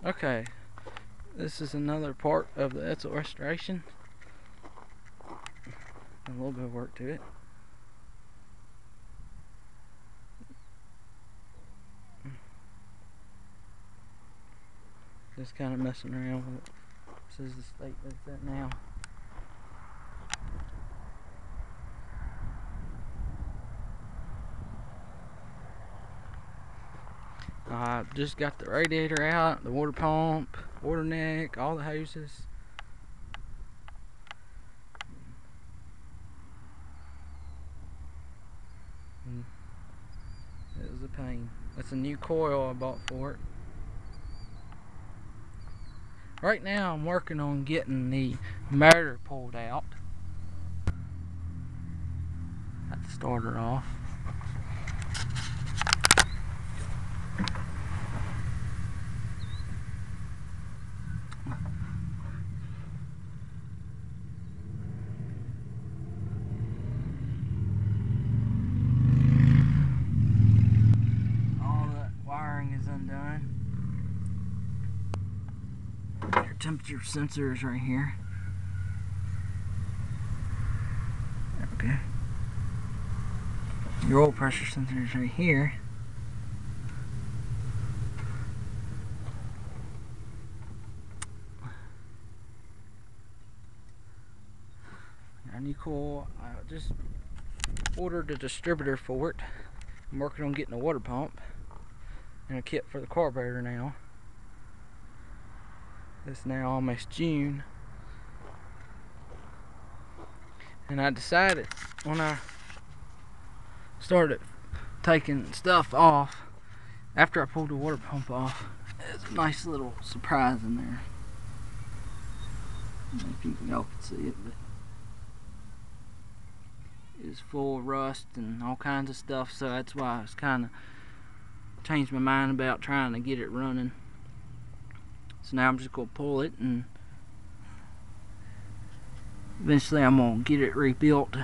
Okay, this is another part of the Edsel Restoration. A little bit of work to it. Just kind of messing around with it. This is the state that it's at now. I just got the radiator out, the water pump, water neck, all the hoses. It was a pain. That's a new coil I bought for it. Right now I'm working on getting the motor pulled out. Have to start it off. All the wiring is undone. Your temperature sensor is right here. Okay. Your oil pressure sensor is right here. Got a new coil. I just ordered a distributor for it. I'm working on getting a water pump and a kit for the carburetor now. It's now almost June. And I decided when I started taking stuff off, after I pulled the water pump off, there's a nice little surprise in there. I don't know if y'all can see it, but it's full of rust and all kinds of stuff, so that's why I was kind of changed my mind about trying to get it running. So now I'm just going to pull it, and eventually I'm going to get it rebuilt.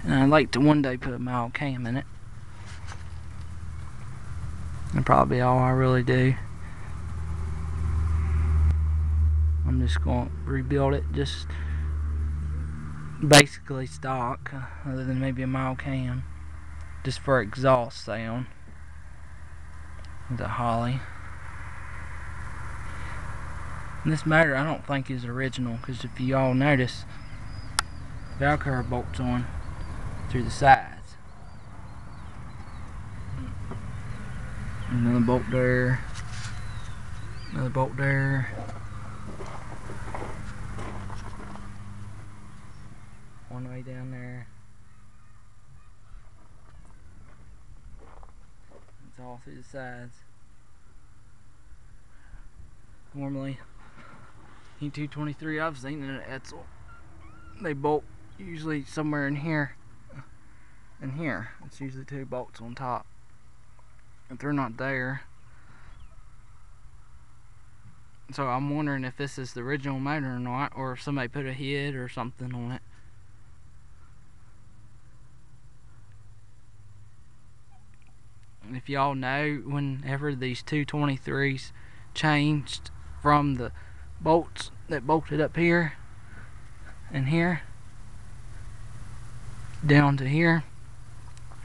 And I'd like to one day put a mild cam in it. That's probably all I really do. I'm just going to rebuild it just basically stock, other than maybe a mild cam, just for exhaust sound. The Holly. And this motor I don't think is original, because if you all notice, Velcro bolts on through the sides. Another bolt there. Another bolt there. One way down there. It's all through the sides. Normally, E223 I've seen in an Edsel, they bolt usually somewhere in here and here. It's usually two bolts on top. If they're not there, so I'm wondering if this is the original motor or not, or if somebody put a head or something on it. If y'all know, whenever these 223s changed from the bolts that bolted up here and here down to here,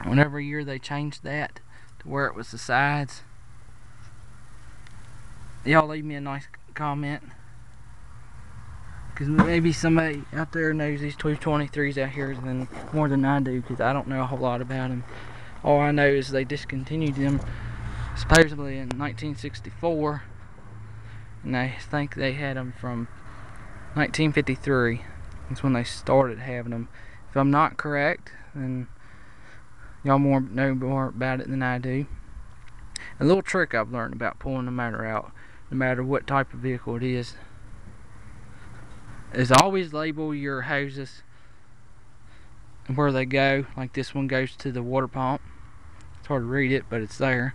whenever year they changed that to where it was the sides, y'all leave me a nice comment, because maybe somebody out there knows these 223s out here more than I do, because I don't know a whole lot about them. All I know is they discontinued them supposedly in 1964, and I think they had them from 1953. That's when they started having them. If I'm not correct, then y'all know more about it than I do. A little trick I've learned about pulling the motor out, no matter what type of vehicle it is always label your hoses and where they go. Like this one goes to the water pump. It's hard to read it, but it's there.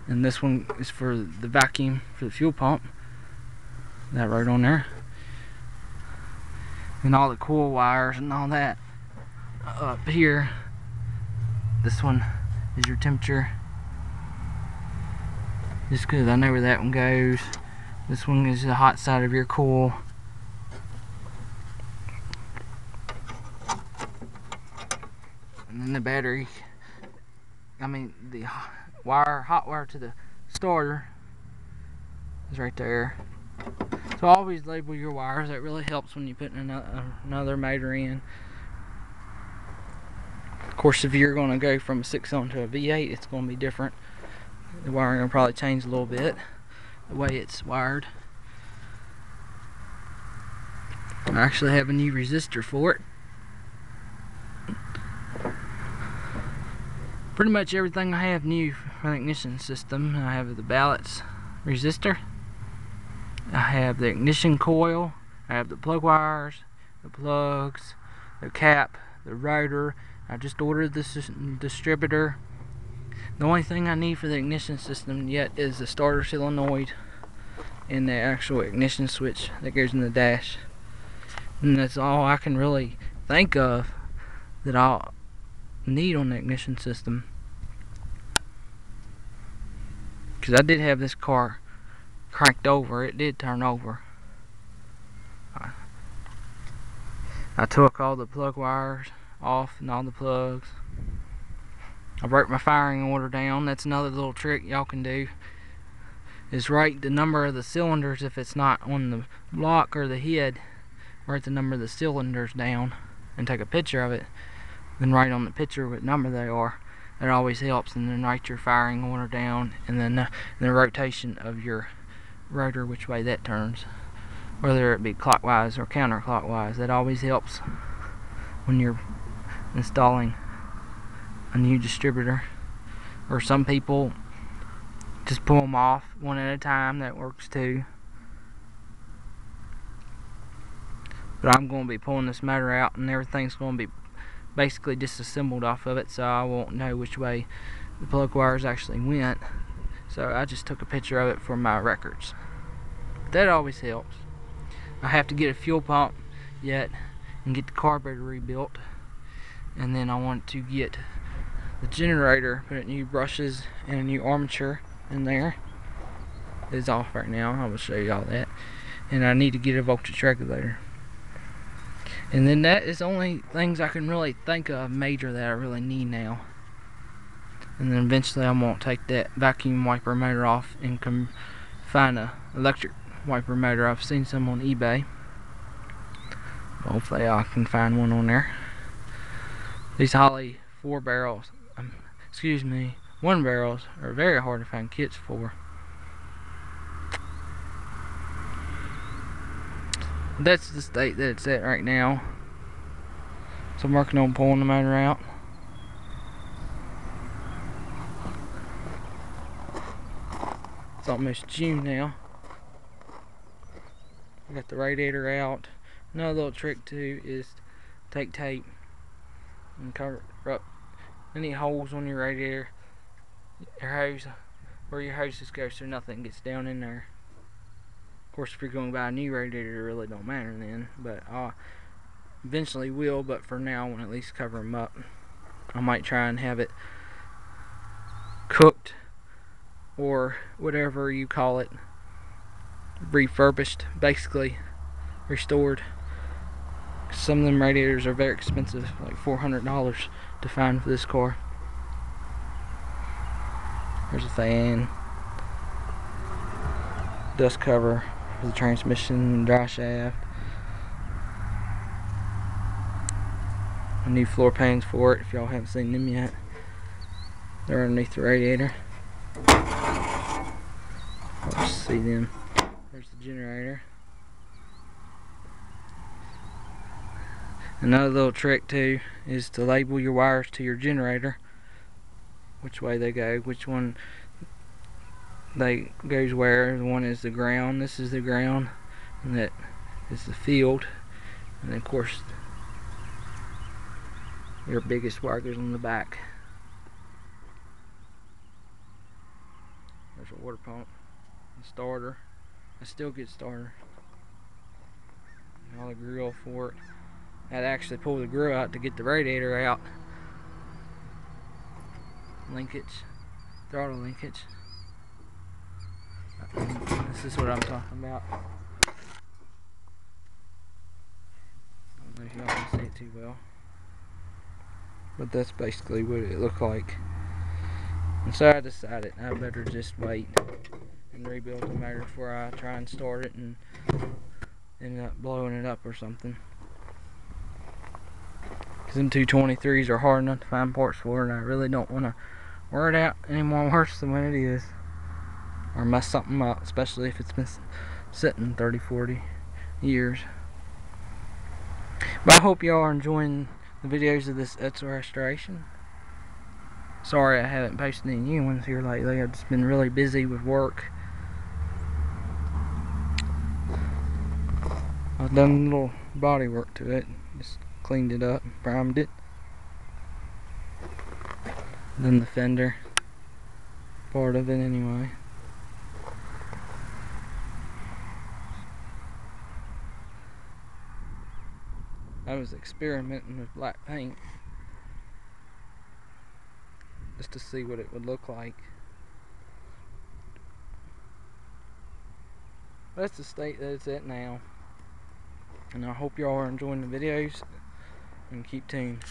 And this one is for the vacuum for the fuel pump. That right on there. And all the coil wires and all that up here. This one is your temperature. just because I know where that one goes. This one is the hot side of your coil. And then the battery, I mean the hot wire to the starter is right there. So always label your wires. That really helps when you put another motor in. Of course, if you're going to go from a 6-cylinder to a V8, it's going to be different. The wiring will probably change a little bit, the way it's wired. I actually have a new resistor for it. Pretty much everything I have new for the ignition system. I have the balance resistor, I have the ignition coil, I have the plug wires, the plugs, the cap, the rotor. I just ordered this distributor. The only thing I need for the ignition system yet is the starter solenoid and the actual ignition switch that goes in the dash. And that's all I can really think of that I'll need on the ignition system. Because I did have this car cranked over. It did turn over. I took all the plug wires off and all the plugs. I broke my firing order down. That's another little trick y'all can do, is write the number of the cylinders. If it's not on the block or the head, write the number of the cylinders down and take a picture of it, then write on the picture what number they are. That always helps. And then write your firing order down, and then the rotation of your rotor, which way that turns, whether it be clockwise or counterclockwise. That always helps when you're installing a new distributor. Or some people just pull them off one at a time. That works too. But I'm going to be pulling this motor out, and everything's going to be basically disassembled off of it, so I won't know which way the plug wires actually went. So I just took a picture of it for my records. But that always helps. I have to get a fuel pump yet and get the carburetor rebuilt, and then I want to get the generator, put new brushes and a new armature in there. It's off right now. I will show you all that. And I need to get a voltage regulator. And then that is the only things I can really think of major that I really need now. And then eventually I'm going to take that vacuum wiper motor off and find a electric wiper motor. I've seen some on eBay. Hopefully I can find one on there. These Holley 1 barrels are very hard to find kits for. That's the state that it's at right now. So I'm working on pulling the motor out. It's almost June now. I got the radiator out. Another little trick too is take tape and cover up any holes on your radiator, your hose, where your hoses go, so nothing gets down in there. Of course, if you're going to buy a new radiator, it really don't matter then, but I eventually will. But for now, I want to at least cover them up. I might try and have it cooked, or whatever you call it, refurbished, basically restored. Some of them radiators are very expensive, like $400 to find for this car. There's a fan, dust cover for the transmission, dry shaft, new floor pans for it if y'all haven't seen them yet. They're underneath the radiator. I'll just see them. There's the generator. Another little trick too is to label your wires to your generator, which way they go, which one they goes where. The one is the ground, this is the ground, and that is the field, and then of course your biggest wire goes on the back. There's a water pump and starter. I still get starter. And all the grill for it. I had to actually pull the grill out to get the radiator out. Linkage, throttle linkage. This is what I'm talking about. I don't know if y'all can see it too well, but that's basically what it looked like. And so I decided I better just wait and rebuild the motor before I try and start it and end up blowing it up or something. Because them 223s are hard enough to find parts for, and I really don't want to wear it out any more worse than what it is, or mess something up, especially if it's been sitting 30-40 years. But I hope y'all are enjoying the videos of this Edsel Restoration. Sorry I haven't posted any new ones here lately. I've just been really busy with work. I've done a little body work to it. Just cleaned it up, primed it. Done the fender. Part of it anyway. I was experimenting with black paint just to see what it would look like. That's the state that it's at now. And I hope y'all are enjoying the videos, and keep tuned.